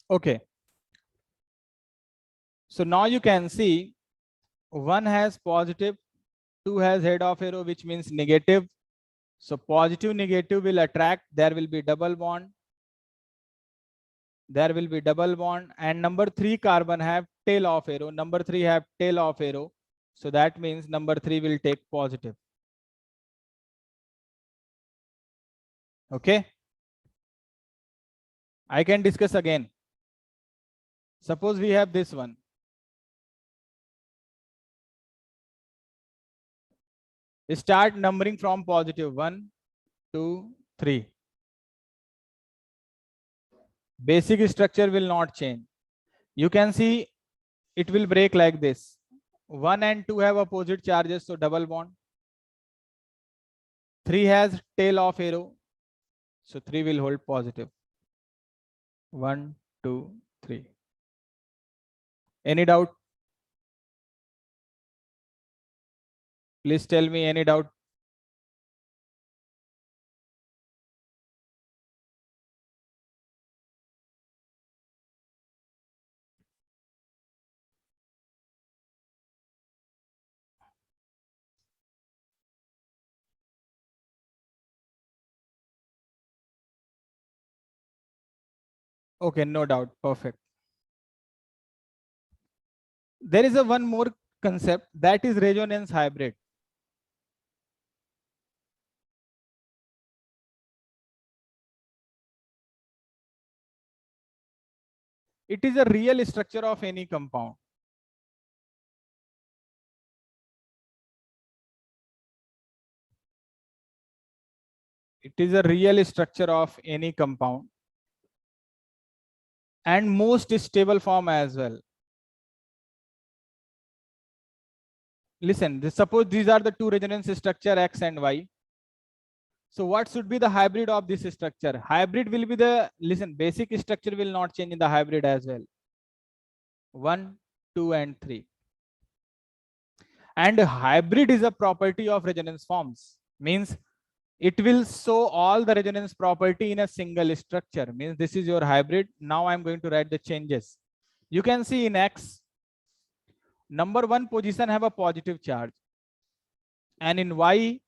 Okay. So now you can see 1 has positive, 2 has head of arrow, which means negative. So positive, negative will attract. There will be double bond. There will be double bond. And number 3 carbon have tail of arrow. Number 3 have tail of arrow. So that means number 3 will take positive. Okay. I can discuss again. Suppose we have this one. Start numbering from positive 1, 2, 3. Basic structure will not change. You can see it will break like this. 1 and 2 have opposite charges, so double bond. 3 has tail of arrow, so 3 will hold positive. 1, 2, 3. Any doubt? Please tell me any doubt. Okay, no doubt. Perfect. There is a one more concept, that is resonance hybrid. It is a real structure of any compound. It is a real structure of any compound and most stable form as well. Listen, suppose these are the two resonance structure X and Y. So what should be the hybrid of this structure? Hybrid will be the, listen, basic structure will not change in the hybrid as well. 1, 2, and 3. And hybrid is a property of resonance forms. Means it will show all the resonance property in a single structure. Means this is your hybrid. Now I'm going to write the changes. You can see in X, number 1 position have a positive charge. And in Y,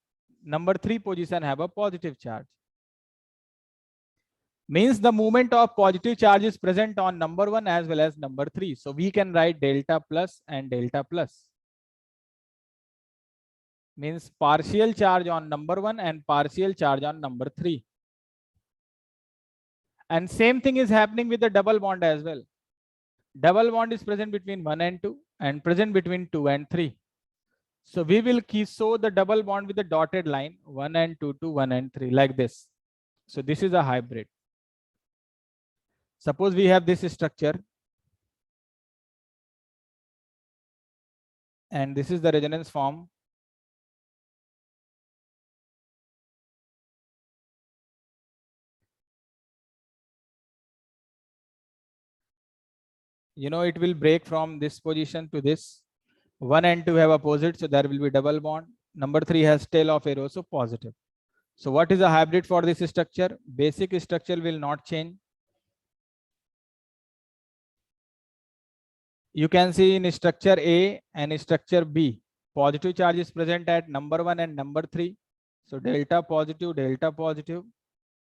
number 3 position have a positive charge. Means the movement of positive charge is present on number 1 as well as number 3. So we can write delta plus and delta plus. Means partial charge on number 1 and partial charge on number 3. And same thing is happening with the double bond as well. Double bond is present between 1 and 2 and present between 2 and 3. So we will show the double bond with the dotted line 1 and 2 to 1 and 3 like this. So this is a hybrid. Suppose we have this structure and this is the resonance form. You know, it will break from this position to this. 1 and 2 have opposite, so there will be double bond. Number 3 has tail of arrow, so positive. So what is a hybrid for this structure? Basic structure will not change. You can see in structure A and structure B, positive charge is present at number 1 and number 3. So delta positive,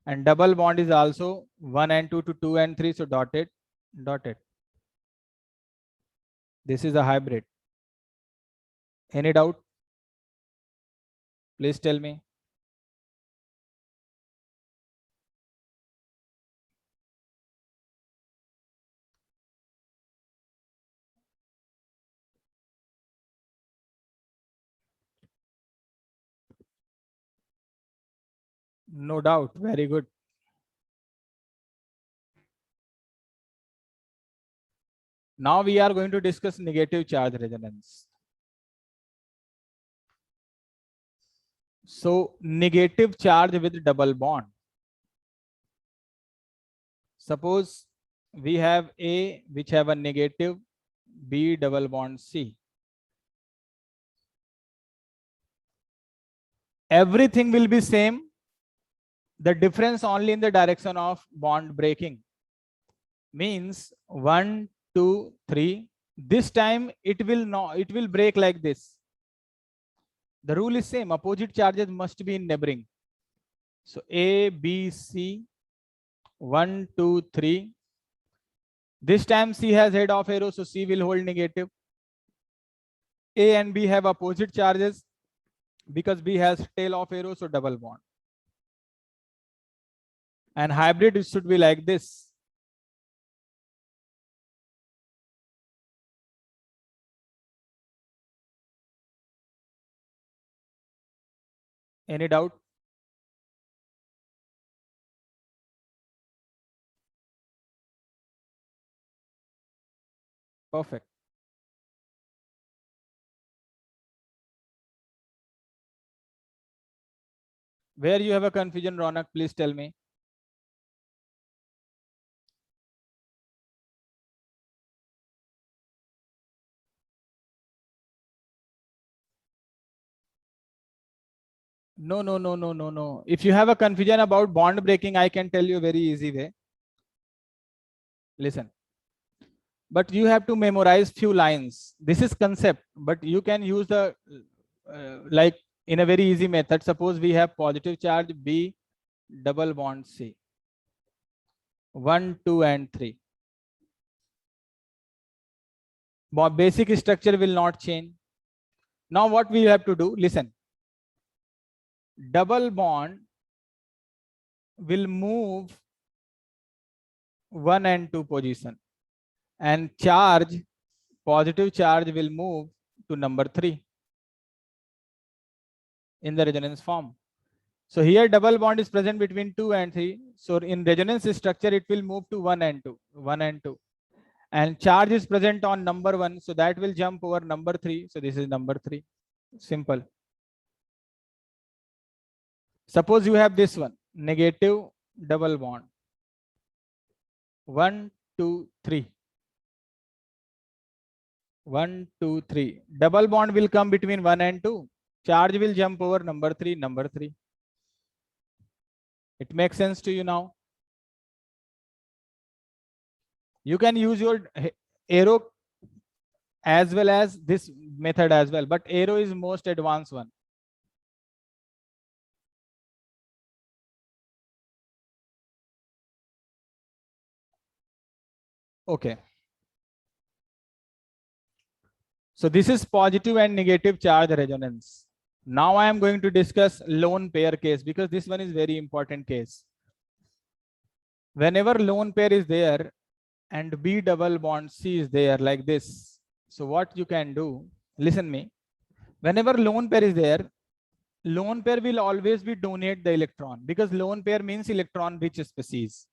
and double bond is also 1 and 2 to 2 and 3. So dotted. This is a hybrid. Any doubt? Please tell me. No doubt. Very good. Now we are going to discuss negative charge resonance. So negative charge with double bond. Suppose we have A which have a negative, B double bond C. Everything will be same. The difference only in the direction of bond breaking. Means 1, 2, 3. This time it will not, it will break like this. The rule is same. Opposite charges must be in neighboring. So A, B, C, 1, 2, 3. This time C has head of arrow, so C will hold negative. A and B have opposite charges because B has tail of arrow, so double bond. And hybrid should be like this. Any doubt? Perfect. Where you have a confusion, Ronak, please tell me. No, no, no, no, no, no. If you have a confusion about bond breaking, I can tell you a very easy way. Listen. But you have to memorize few lines. This is concept, but you can use the like in a very easy method. Suppose we have positive charge B, double bond C. 1, 2, and 3. Basic structure will not change. Now what we have to do? Listen. Double bond will move 1 and 2 position, and charge, positive charge, will move to number 3 in the resonance form. So here double bond is present between 2 and 3. So in resonance structure, it will move to 1 and 2, 1 and 2. And charge is present on number 1. So that will jump over number 3. So this is number 3. Simple. Suppose you have this one, negative double bond. 1, 2, 3. 1, 2, 3. Double bond will come between 1 and 2. Charge will jump over number 3, number 3. It makes sense to you now? You can use your arrow as well as this method as well, but arrow is most advanced one. Okay. So this is positive and negative charge resonance. Now I am going to discuss lone pair case, because this one is very important case. Whenever lone pair is there and B double bond C is there like this. So what you can do, listen me. Whenever lone pair is there, lone pair will always be donate the electron, because lone pair means electron rich species.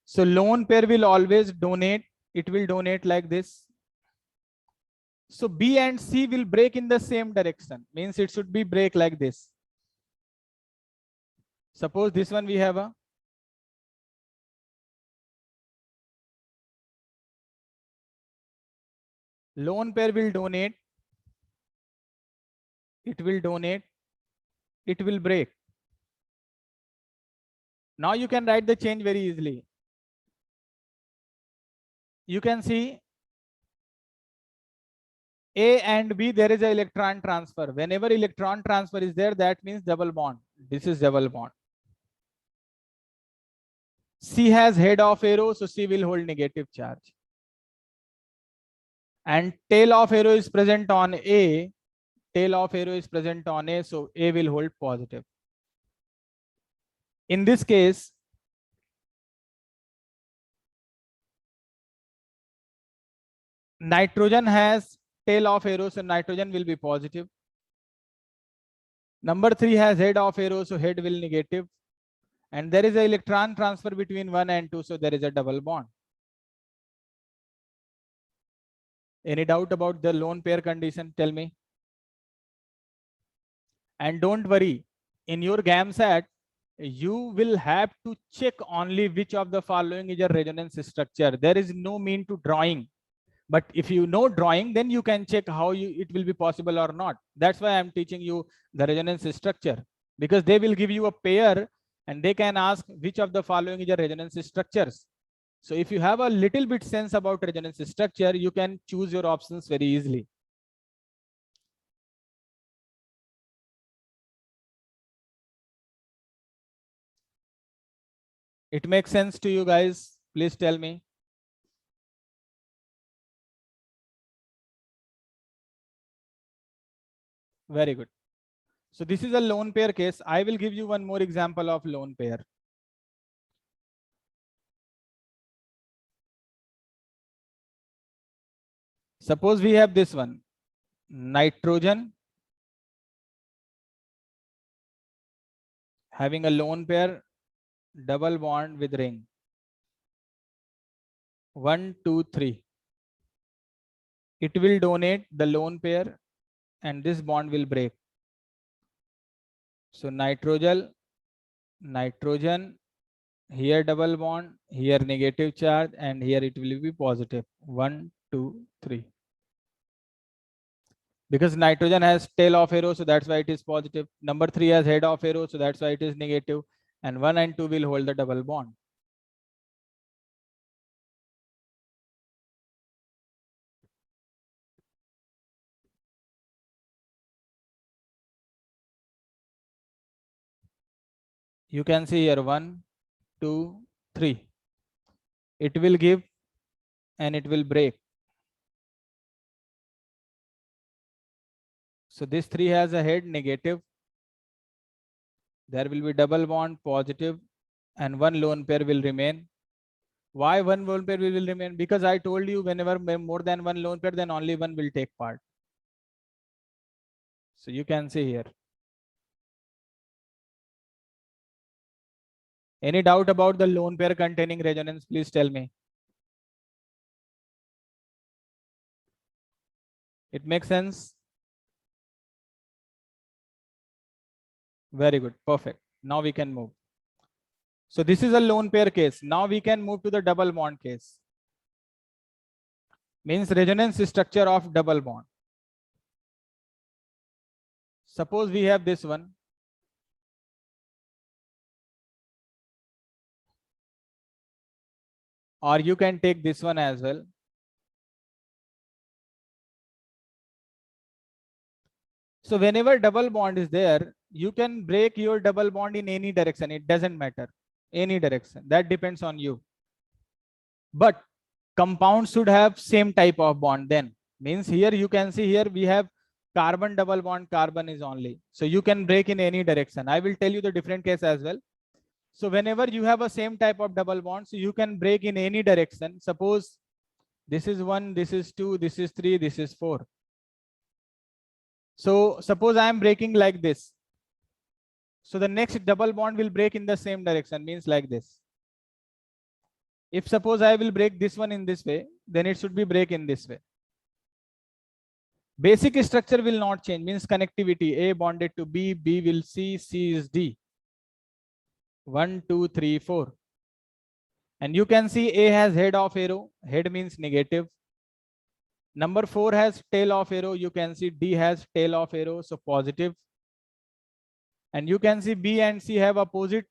So lone pair will always donate, it will donate like this. So B and C will break in the same direction, means it should be break like this. Suppose this one we have a lone pair will donate, it will donate, it will break. Now you can write the change very easily. You can see A and B, there is an electron transfer. Whenever electron transfer is there, that means double bond. This is double bond. C has head of arrow, so C will hold negative charge. And tail of arrow is present on A. Tail of arrow is present on A, so A will hold positive. In this case, nitrogen has tail of arrow, so nitrogen will be positive. Number 3 has head of arrow, so head will negative. And there is an electron transfer between 1 and 2, so there is a double bond. Any doubt about the lone pair condition? Tell me. And don't worry, in your GAMSAT, you will have to check only which of the following is a resonance structure. There is no mean to drawing. But if you know drawing, then you can check how it will be possible or not. That's why I'm teaching you the resonance structure, because they will give you a pair and they can ask which of the following is a resonance structures. So if you have a little bit sense about resonance structure, you can choose your options very easily. It makes sense to you guys? Please tell me. Very good. So this is a lone pair case. I will give you one more example of lone pair. Suppose we have this one, nitrogen having a lone pair double bond with ring. 1, 2, 3. It will donate the lone pair and this bond will break. So nitrogen, here double bond, here negative charge, and here it will be positive. 1, 2, 3. Because nitrogen has tail of arrow, so that's why it is positive. Number 3 has head of arrow, so that's why it is negative. And 1 and 2 will hold the double bond. You can see here 1, 2, 3. It will give and it will break. So this 3 has a head negative. There will be double bond positive and one lone pair will remain. Why one lone pair will remain? Because I told you whenever more than one lone pair, then only one will take part. So you can see here. Any doubt about the lone pair containing resonance? Please tell me. It makes sense? Very good. Perfect. Now we can move. So this is a lone pair case. Now we can move to the double bond case. Means resonance structure of double bond. Suppose we have this one. Or you can take this one as well. So whenever double bond is there, you can break your double bond in any direction. It doesn't matter. Any direction. That depends on you. But compound should have same type of bond then. Means here you can see here we have carbon double bond, carbon is only. So you can break in any direction. I will tell you the different case as well. So whenever you have a same type of double bond, so you can break in any direction. Suppose this is 1, this is 2, this is 3, this is 4. So suppose I am breaking like this. So the next double bond will break in the same direction, means like this. If suppose I will break this one in this way, then it should be break in this way. Basic structure will not change, means connectivity. A bonded to B, B will C, C is D. 1, 2, 3, 4. And you can see A has head of arrow. Head means negative. Number 4 has tail of arrow. You can see D has tail of arrow, so positive. And you can see B and C have opposite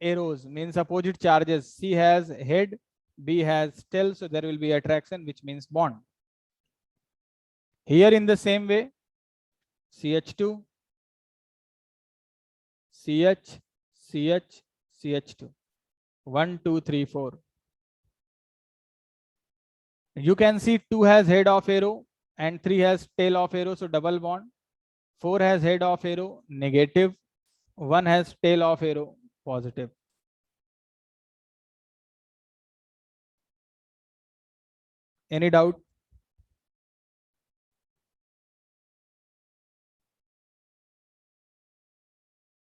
arrows, means opposite charges. C has head, B has tail, so there will be attraction, which means bond. Here in the same way, CH2, CH, CH, CH2. 1, 2, 3, 4. You can see 2 has head of arrow and 3 has tail of arrow, so double bond. 4 has head of arrow, negative. 1 has tail of arrow, positive. Any doubt?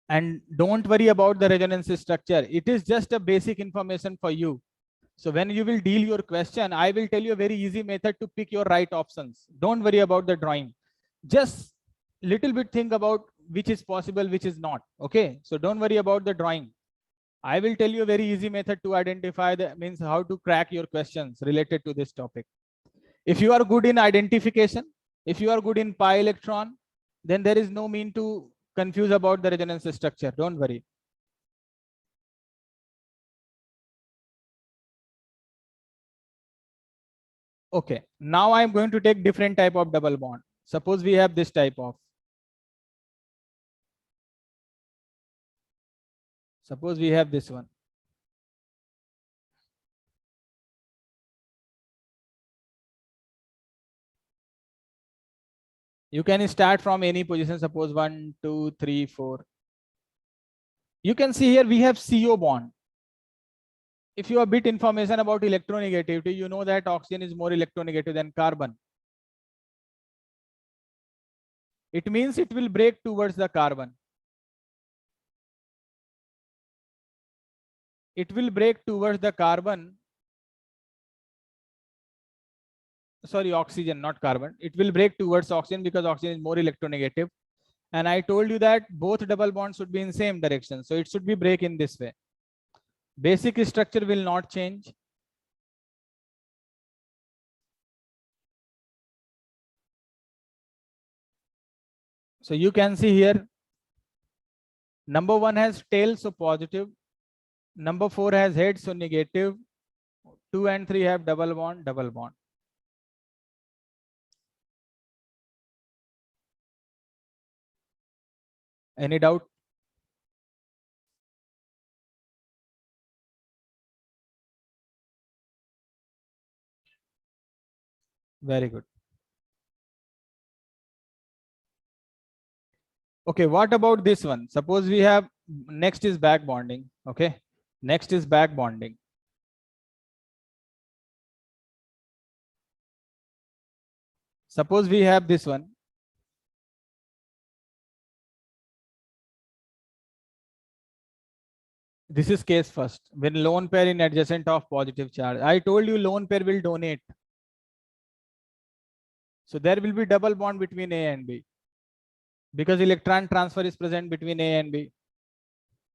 And don't worry about the resonance structure. It is just a basic information for you. So when you will deal your question, I will tell you a very easy method to pick your right options. Don't worry about the drawing. Just little bit think about which is possible, which is not. Okay. So don't worry about the drawing. I will tell you a very easy method to identify the means how to crack your questions related to this topic. If you are good in identification, if you are good in pi electron, then there is no mean to confuse about the resonance structure. Don't worry. Okay, now I'm going to take different type of double bond. Suppose we have this type of. Suppose we have this one. You can start from any position. Suppose 1, 2, 3, 4. You can see here we have CO bond. If you have bit information about electronegativity, you know that oxygen is more electronegative than carbon. It means it will break towards the carbon. It will break towards the carbon. Sorry, oxygen, not carbon. It will break towards oxygen because oxygen is more electronegative. And I told you that both double bonds should be in same direction. So it should be break in this way. Basic structure will not change. So you can see here, number 1 has tail, so positive. Number 4 has head, so negative. 2 and 3 have double bond, double bond. Any doubt? Very good. Okay, what about this one? Suppose we have, next is back bonding. Okay, next is back bonding. Suppose we have this one. This is case first. When lone pair in adjacent of positive charge. I told you lone pair will donate. So there will be double bond between A and B, because electron transfer is present between A and B.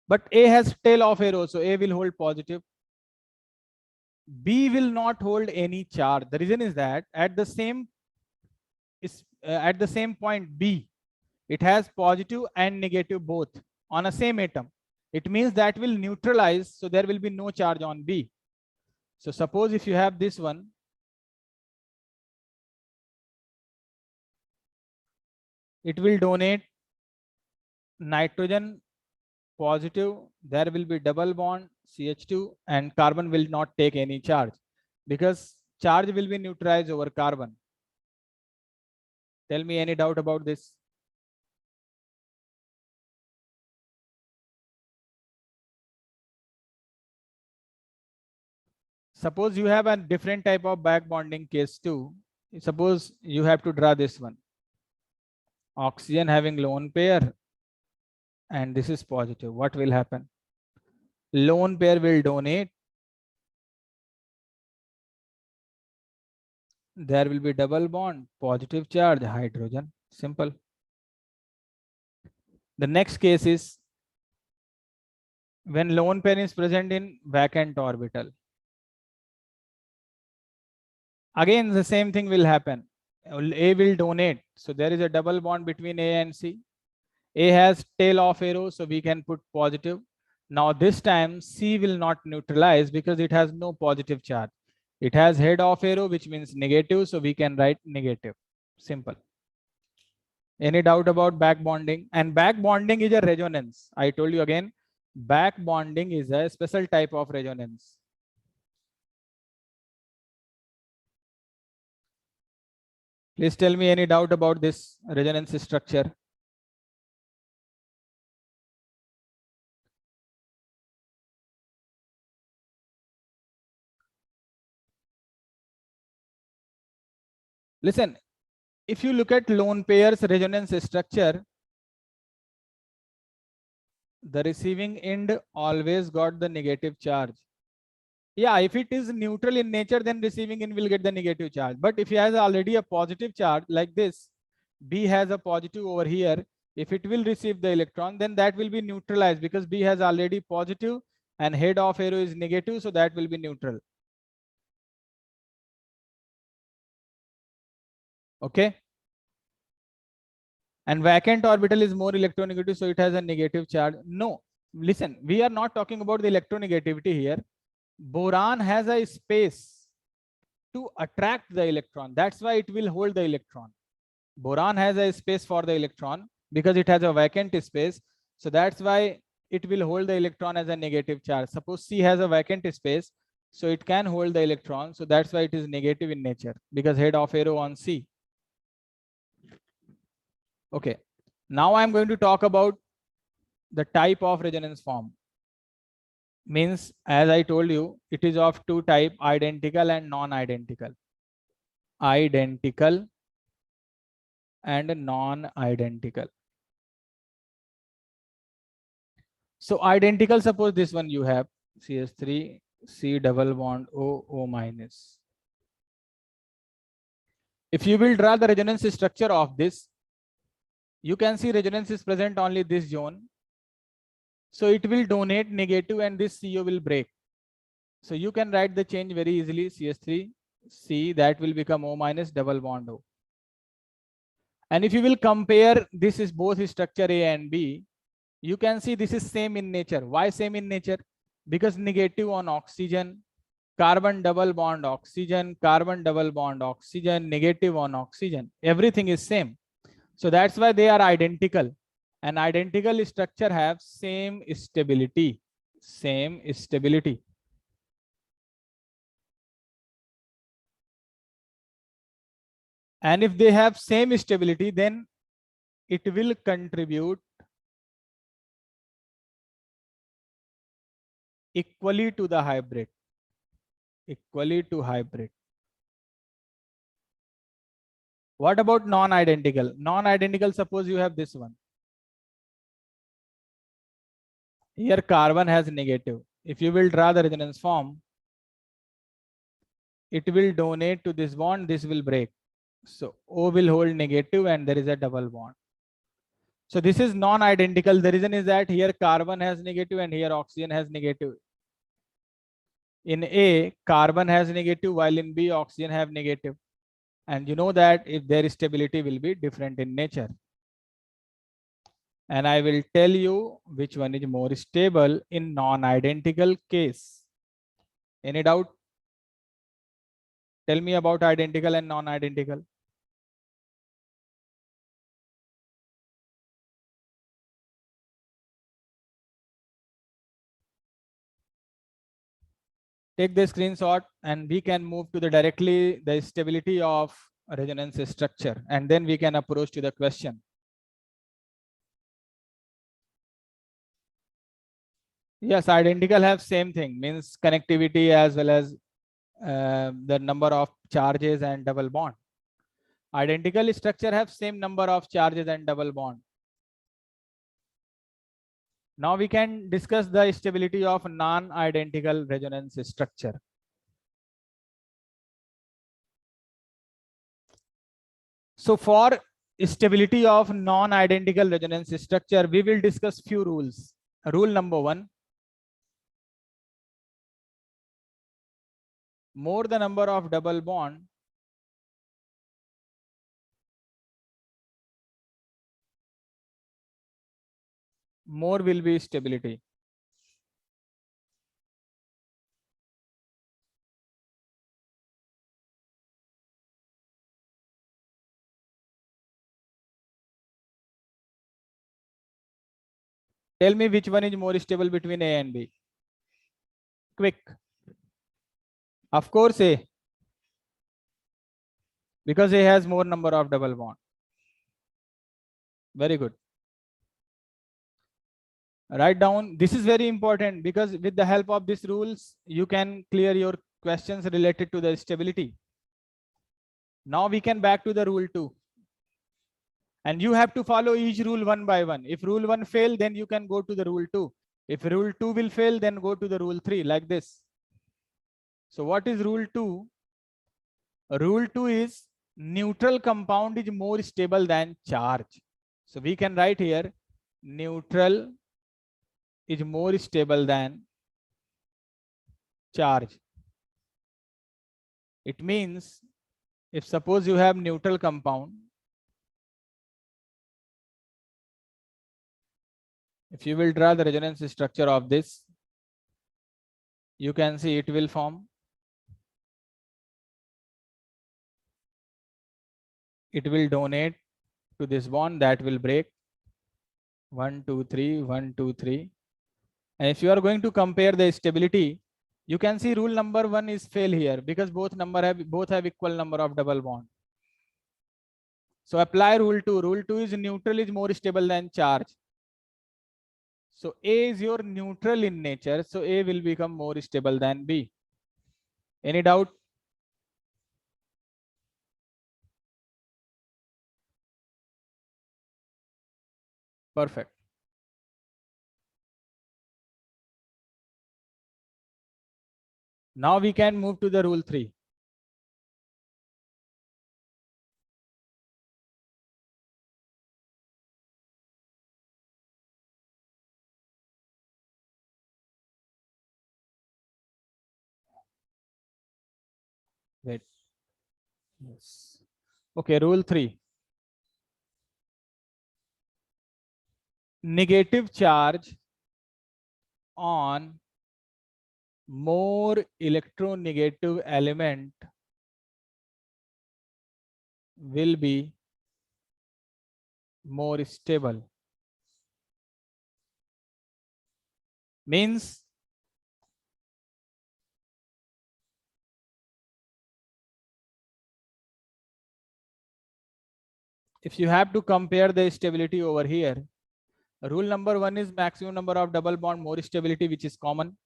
But A has tail of arrow, so A will hold positive. B will not hold any charge. The reason is that at the same point B, it has positive and negative both on a same atom. It means that will neutralize, so there will be no charge on B. So suppose if you have this one, it will donate nitrogen positive, there will be double bond CH2, and carbon will not take any charge because charge will be neutralized over carbon. Tell me any doubt about this? Suppose you have a different type of back bonding case too. Suppose you have to draw this one. Oxygen having lone pair, and this is positive. What will happen? Lone pair will donate. There will be double bond, positive charge, hydrogen. Simple. The next case is when lone pair is present in vacant orbital. Again, the same thing will happen. A will donate. So there is a double bond between A and C. A has tail of arrow, so we can put positive. Now this time C will not neutralize because it has no positive charge. It has head of arrow, which means negative, so we can write negative. Simple. Any doubt about back bonding? And back bonding is a resonance. I told you again, back bonding is a special type of resonance. Please tell me any doubt about this resonance structure. Listen, if you look at lone pairs resonance structure, the receiving end always got the negative charge. Yeah, if it is neutral in nature, then receiving end will get the negative charge. But if it has already a positive charge like this, B has a positive over here, if it will receive the electron, then that will be neutralized because B has already positive and head of arrow is negative, so that will be neutral. Okay. And vacant orbital is more electronegative, so it has a negative charge. No, listen, we are not talking about the electronegativity here. Boron has a space. to attract the electron. That's why it will hold the electron. Boron has a space for the electron because it has a vacant space. So that's why it will hold the electron as a negative charge. Suppose C has a vacant space, so it can hold the electron. So that's why it is negative in nature, because head of arrow on C. Okay. Now I'm going to talk about the type of resonance form. Means, as I told you, it is of two type, identical and non-identical. Identical and non-identical. So identical, suppose this one you have CH3, C double bond O, O minus. If you will draw the resonance structure of this, you can see resonance is present only this zone. So it will donate negative and this CO will break. So you can write the change very easily, CH3, C, that will become O minus double bond O. And if you will compare, this is both structure A and B, you can see this is same in nature. Why same in nature? Because negative on oxygen, carbon double bond oxygen, carbon double bond oxygen, negative on oxygen, everything is same. So that's why they are identical. And identical structure have same stability. Same stability. And if they have same stability, then it will contribute equally to the hybrid. Equally to hybrid. What about non-identical? Non-identical, suppose you have this one. Here carbon has negative. If you will draw the resonance form, it will donate to this bond, this will break. So O will hold negative and there is a double bond. So this is non-identical. The reason is that here carbon has negative and here oxygen has negative. In A, carbon has negative, while in B, oxygen have negative. And you know that if their stability will be different in nature. And I will tell you which one is more stable in non-identical case. Any doubt? Tell me about identical and non-identical. Take the screenshot and we can move to the directly the stability of resonance structure, and then we can approach to the question. Yes, identical have same thing, means connectivity as well as the number of charges and double bond. Identical structure have same number of charges and double bond. Now we can discuss the stability of non-identical resonance structure. So for stability of non-identical resonance structure, we will discuss few rules. Rule number 1, more the number of double bond, more will be stability. Tell me which one is more stable between A and B. Quick. Of course A, because A has more number of double bond. Very good. Write down. This is very important because with the help of these rules, you can clear your questions related to the stability. Now we can back to the rule 2. And you have to follow each rule one by one. If rule 1 fail, then you can go to the rule 2. If rule 2 will fail, then go to the rule 3 like this. So what is rule 2? Rule 2 is neutral compound is more stable than charge. So we can write here neutral is more stable than charge. It means if suppose you have neutral compound, if you will draw the resonance structure of this, you can see it will form it will donate to this bond that will break 1, 2, 3, 1, 2, 3. And if you are going to compare the stability, you can see rule number 1 is fail here because both have equal number of double bond. So apply rule 2. Rule 2 is neutral is more stable than charge. So A is your neutral in nature. So A will become more stable than B. Any doubt? Perfect. Now we can move to the rule 3. Wait. Yes. Okay, rule 3. Negative charge on more electronegative element will be more stable. Means if you have to compare the stability over here, rule number 1 is maximum number of double bond more stability, which is common.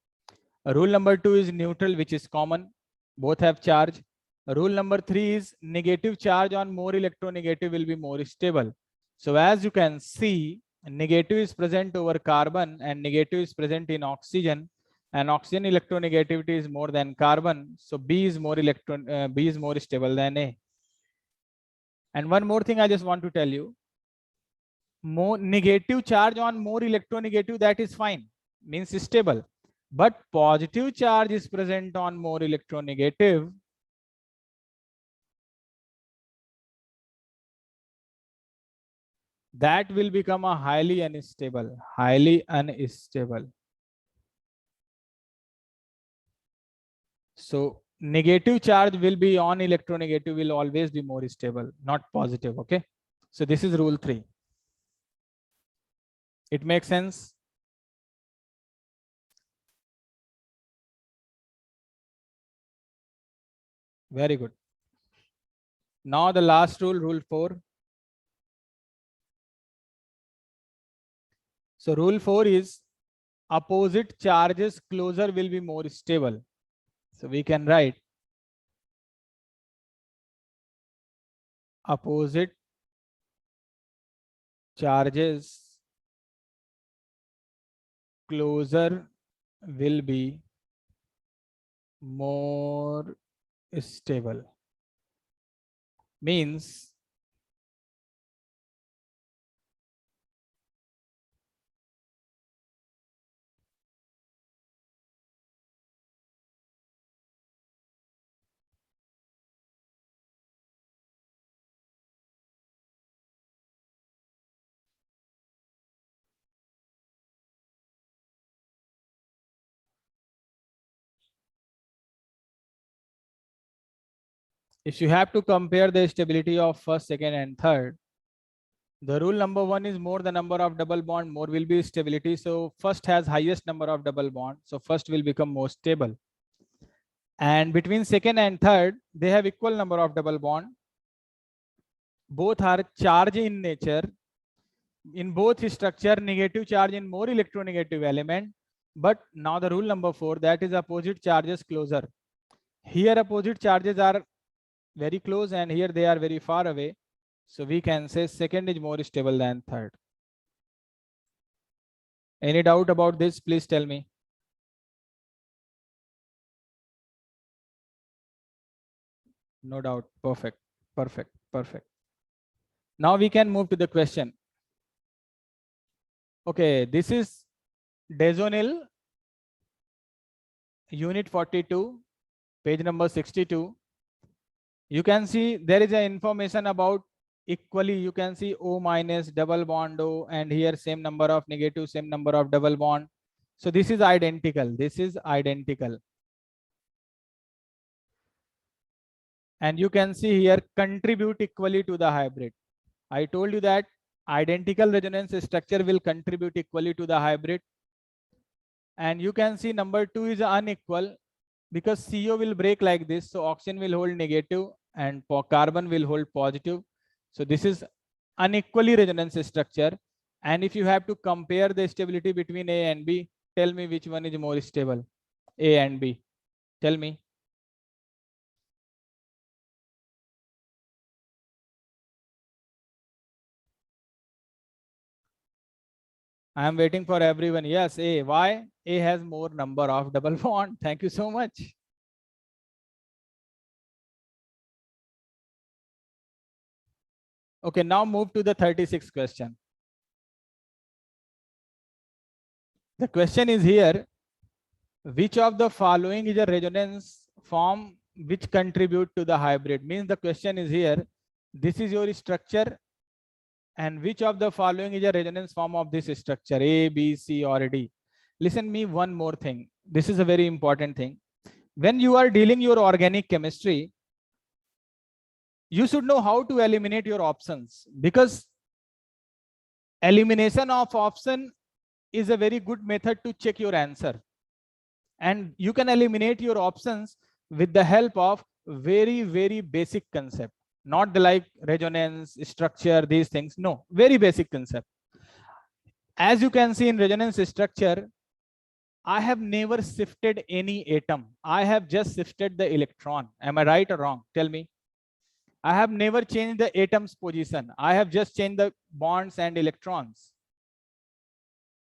Rule number 2 is neutral, which is common. Both have charge. Rule number 3 is negative charge on more electronegative will be more stable. So as you can see, negative is present over carbon and negative is present in oxygen, and oxygen electronegativity is more than carbon. So B is more stable than A. And one more thing I just want to tell you, more negative charge on more electronegative, that is fine, means stable. But positive charge is present on more electronegative, that will become a highly unstable. So negative charge will be on electronegative will always be more stable, not positive. Okay. So this is rule 3. It makes sense? Very good. Now the last rule, rule 4. So rule 4 is opposite charges closer will be more stable. So we can write opposite charges closer will be more stable. Means if you have to compare the stability of first, second, and third, the rule number 1 is more the number of double bond, more will be stability. So first has highest number of double bond. So first will become more stable. And between second and third, they have equal number of double bond. Both are charge in nature. In both structure, negative charge in more electronegative element. But now the rule number 4, that is opposite charges closer. Here opposite charges are very close and here they are very far away. So we can say second is more stable than third. Any doubt about this? Please tell me. No doubt. Perfect. Perfect. Perfect. Now we can move to the question. Okay, this is Dezonil, unit 42, page number 62. You can see there is a information about equally, you can see O minus double bond O, and here same number of negative, same number of double bond. So this is identical. This is identical. And you can see here contribute equally to the hybrid. I told you that identical resonance structure will contribute equally to the hybrid. And you can see number 2 is unequal because CO will break like this. So oxygen will hold negative and carbon will hold positive. So this is unequally resonance structure. And if you have to compare the stability between A and B, tell me which one is more stable, A and B. Tell me. I am waiting for everyone. Yes, A. Why? A has more number of double bond. Thank you so much. Okay, now move to the 36th question. The question is here, which of the following is a resonance form which contribute to the hybrid? Means the question is here, this is your structure and which of the following is a resonance form of this structure, A, B, C or D? Listen me one more thing. This is a very important thing. When you are dealing your organic chemistry, you should know how to eliminate your options, because elimination of option is a very good method to check your answer. And you can eliminate your options with the help of very, very basic concept, not the like resonance, structure, these things. No, very basic concept. As you can see in resonance structure, I have never shifted any atom. I have just shifted the electron. Am I right or wrong? Tell me. I have never changed the atom's position. I have just changed the bonds and electrons.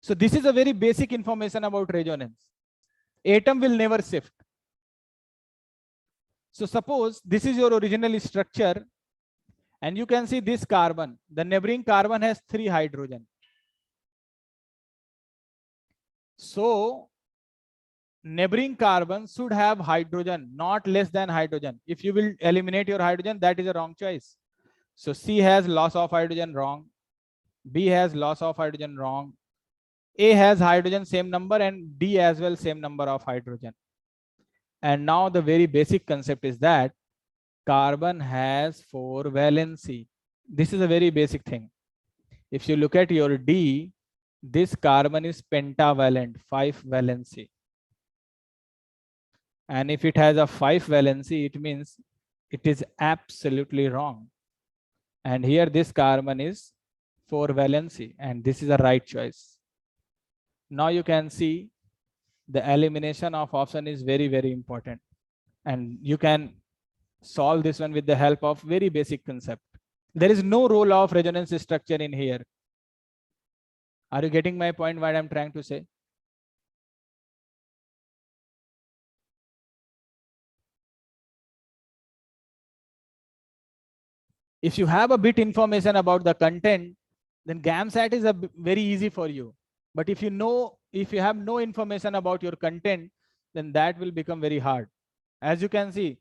So this is a very basic information about resonance. Atom will never shift. So suppose this is your original structure and you can see this carbon. The neighboring carbon has 3 hydrogen. So neighboring carbon should have hydrogen, not less than hydrogen. If you will eliminate your hydrogen, that is a wrong choice. So C has loss of hydrogen, wrong. B has loss of hydrogen, wrong. A has hydrogen same number and D as well same number of hydrogen. And now the very basic concept is that carbon has 4 valency. This is a very basic thing. If you look at your D, this carbon is pentavalent, 5 valency. And if it has a 5 valency, it means it is absolutely wrong. And here this carbon is 4 valency, and this is a right choice. Now you can see the elimination of option is very, very important. And you can solve this one with the help of very basic concept. There is no role of resonance structure in here. Are you getting my point, what I'm trying to say? If you have a bit information about the content, then GAMSAT is very easy for you. But if you have no information about your content, then that will become very hard. As you can see,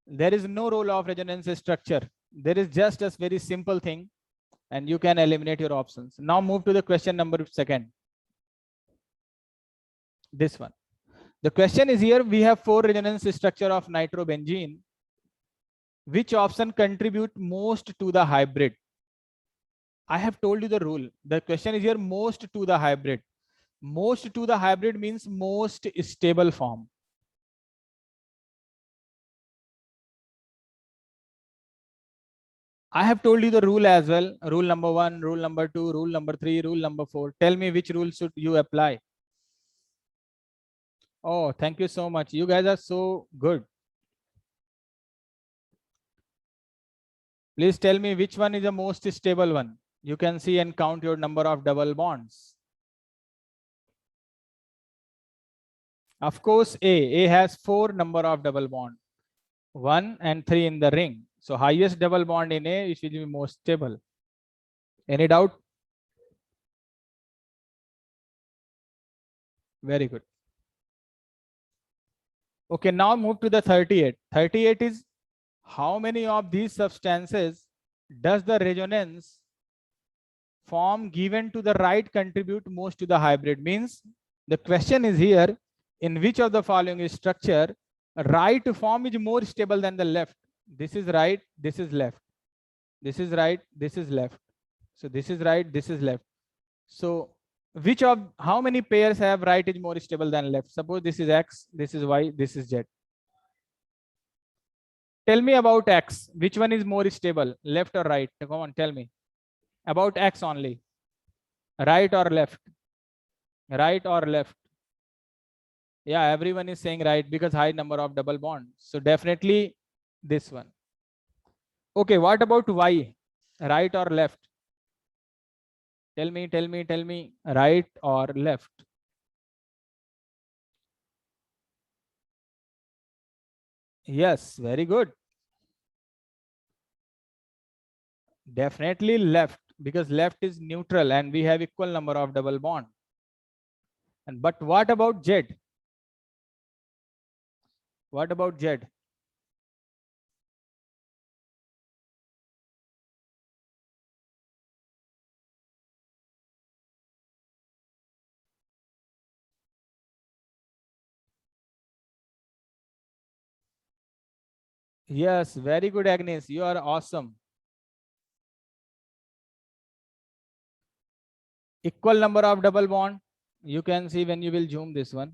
there is no role of resonance structure. There is just a very simple thing, and you can eliminate your options. Now move to the question number 2. This one. The question is here, we have 4 resonance structure of nitrobenzene. Which option contribute most to the hybrid? I have told you the rule. The question is here, most to the hybrid. Most to the hybrid means most stable form. I have told you the rule as well. Rule number 1, rule number 2, rule number 3, rule number 4. Tell me which rule should you apply. Oh, thank you so much. You guys are so good. Please tell me which one is the most stable one. You can see and count your number of double bonds. Of course, A has 4 number of double bond, 1 and 3 in the ring. So highest double bond in A should be most stable. Any doubt? Very good. Okay, now move to the 38. 38 is how many of these substances does the resonance form given to the right contribute most to the hybrid? Means the question is here, in which of the following structure right form is more stable than the left? This is right, this is left. This is right, this is left. So this is right, this is left. So which of, how many pairs have right is more stable than left? Suppose this is X, this is Y, this is Z. Tell me about X. Which one is more stable, left or right? Come on, tell me. About X only. Right or left? Right or left? Yeah, everyone is saying right because high number of double bonds. So definitely this one. Okay, what about Y? Right or left? Tell me, tell me, tell me. Right or left? Yes, very good. Definitely left, because left is neutral and we have equal number of double bond. And but what about Z? What about Z? Yes, very good, Agnes. You are awesome. Equal number of double bond. You can see when you will zoom this one.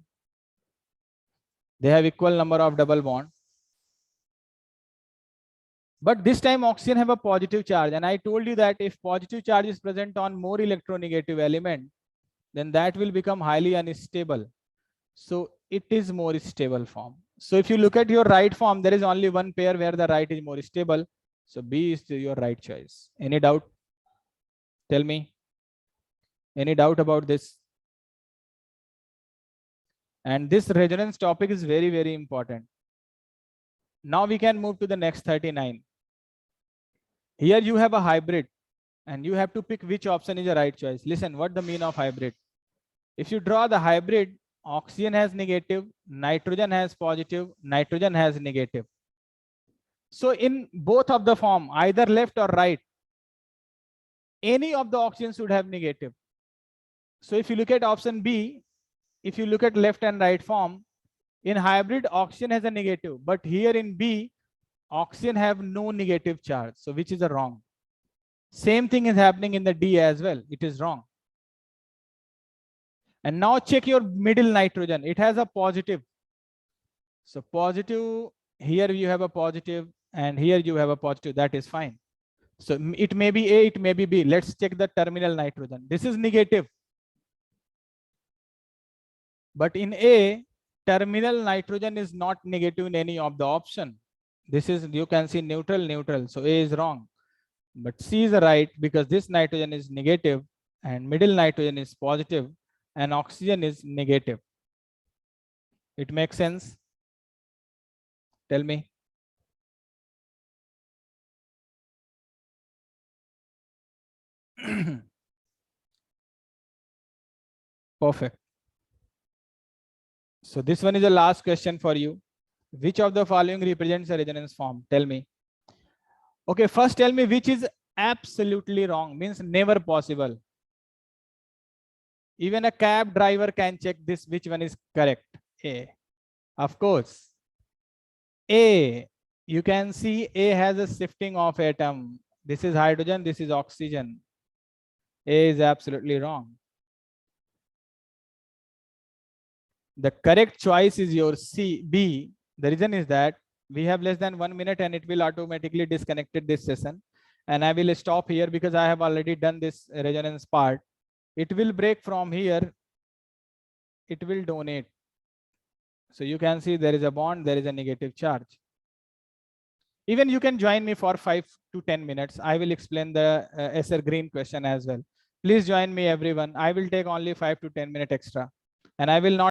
They have equal number of double bond. But this time oxygen have a positive charge. And I told you that if positive charge is present on more electronegative element, then that will become highly unstable. So it is more stable form. So if you look at your right form, there is only one pair where the right is more stable. So B is your right choice. Any doubt? Tell me. Any doubt about this? And this resonance topic is very, very important. Now we can move to the next 39. Here you have a hybrid and you have to pick which option is the right choice. Listen, what the mean of hybrid? If you draw the hybrid, oxygen has negative, nitrogen has positive, nitrogen has negative. So in both of the form, either left or right, any of the oxygen should have negative. So if you look at option B, if you look at left and right form, in hybrid, oxygen has a negative, but here in B, oxygen have no negative charge. So which is a wrong. Same thing is happening in the D as well. It is wrong. And now check your middle nitrogen. It has a positive. So positive, here you have a positive and here you have a positive. That is fine. So it may be A, it may be B. Let's check the terminal nitrogen. This is negative. But in A, terminal nitrogen is not negative in any of the option. This is, you can see neutral, neutral. So A is wrong. But C is right because this nitrogen is negative and middle nitrogen is positive and oxygen is negative. It makes sense? Tell me. Perfect. So this one is the last question for you. Which of the following represents a resonance form? Tell me. Okay, first tell me which is absolutely wrong, means never possible. Even a cab driver can check this, which one is correct. A. Of course. A. You can see A has a shifting of atom. This is hydrogen, this is oxygen. A is absolutely wrong. The correct choice is your C, B. The reason is that we have less than 1 minute and it will automatically disconnected this session. And I will stop here because I have already done this resonance part. It will break from here. It will donate. So you can see there is a bond, there is a negative charge. Even you can join me for 5 to 10 minutes. I will explain the SR Green question as well. Please join me everyone. I will take only 5 to 10 minutes extra and I will not